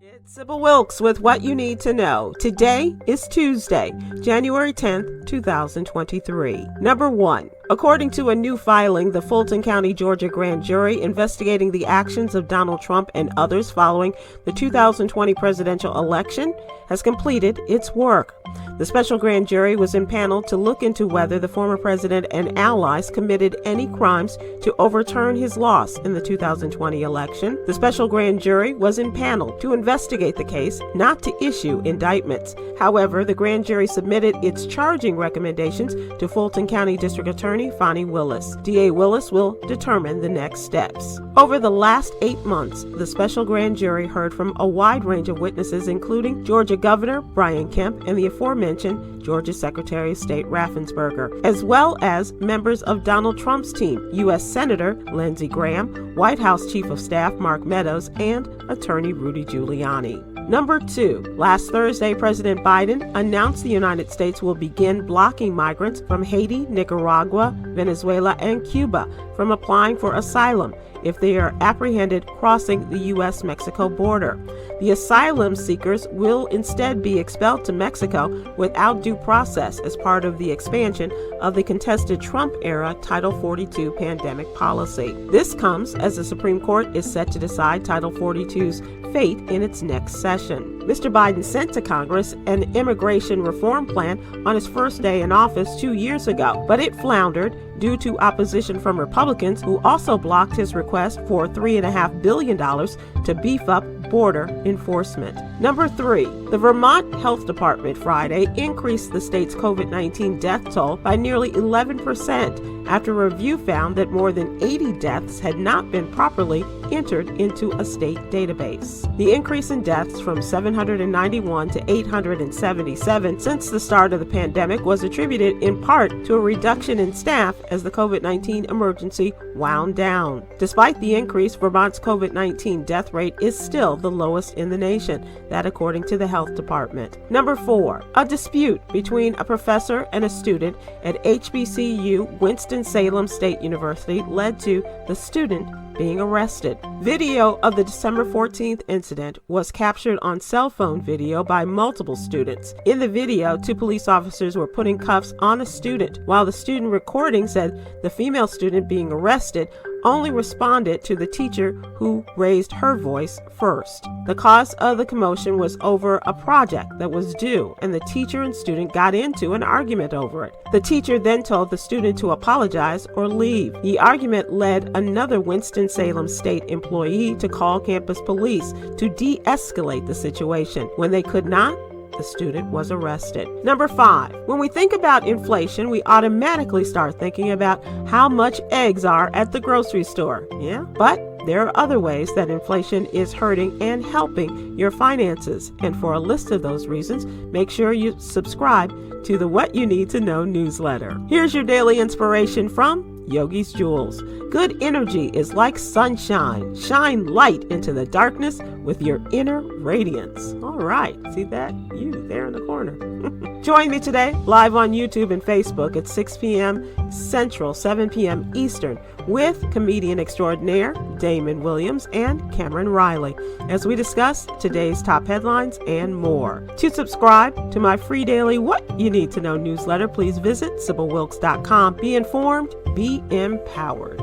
It's Sybil Wilkes with what you need to know. Today is Tuesday, January 10th, 2023. Number 1. According to a new filing, the Fulton County, Georgia grand jury investigating the actions of Donald Trump and others following the 2020 presidential election has completed its work. The special grand jury was impaneled to look into whether the former president and allies committed any crimes to overturn his loss in the 2020 election. The special grand jury was impaneled to investigate the case, not to issue indictments. However, the grand jury submitted its charging recommendations to Fulton County District Attorney Willis. DA Willis will determine the next steps. Over the last 8 months, the special grand jury heard from a wide range of witnesses, including Georgia Governor Brian Kemp and the aforementioned Georgia Secretary of State Raffensperger, as well as members of Donald Trump's team, U.S. Senator Lindsey Graham, White House Chief of Staff Mark Meadows, and Attorney Rudy Giuliani. Number 2. Last Thursday, President Biden announced the United States will begin blocking migrants from Haiti, Nicaragua, Venezuela, and Cuba from applying for asylum if they are apprehended crossing the U.S.-Mexico border. The asylum seekers will instead be expelled to Mexico without due process as part of the expansion of the contested Trump-era Title 42 pandemic policy. This comes as the Supreme Court is set to decide Title 42's fate in its next session. Mr. Biden sent to Congress an immigration reform plan on his first day in office 2 years ago, but it floundered due to opposition from Republicans who also blocked his request for $3.5 billion to beef up border enforcement. Number 3. The Vermont Health Department Friday increased the state's COVID-19 death toll by nearly 11% after a review found that more than 80 deaths had not been properly entered into a state database. The increase in deaths from 791 to 877 since the start of the pandemic was attributed in part to a reduction in staff as the COVID-19 emergency wound down. Despite the increase, Vermont's COVID-19 death rate is still the lowest in the nation, that according to the health department. Number 4. A dispute between a professor and a student at HBCU Winston-Salem State University led to the student being arrested. Video of the December 14th incident was captured on cell phone video by multiple students. In the video, 2 police officers were putting cuffs on a student, while the student recording said the female student being arrested only responded to the teacher who raised her voice first. The cause of the commotion was over a project that was due, and the teacher and student got into an argument over it. The teacher then told the student to apologize or leave. The argument led another Winston-Salem State employee to call campus police to de-escalate the situation. When they could not, the student was arrested. Number 5. When we think about inflation, we automatically start thinking about how much eggs are at the grocery store. Yeah, but there are other ways that inflation is hurting and helping your finances. And for a list of those reasons, make sure you subscribe to the What You Need to Know newsletter. Here's your daily inspiration from Yogi's Jewels. Good energy is like sunshine. Shine light into the darkness with your inner radiance. All right. See that? You there in the corner. Join me today live on YouTube and Facebook at 6 p.m. Central, 7 p.m. Eastern with comedian extraordinaire Damon Williams and Cameron Riley as we discuss today's top headlines and more. To subscribe to my free daily What You Need to Know newsletter, please visit SybilWilkes.com. Be informed, be empowered.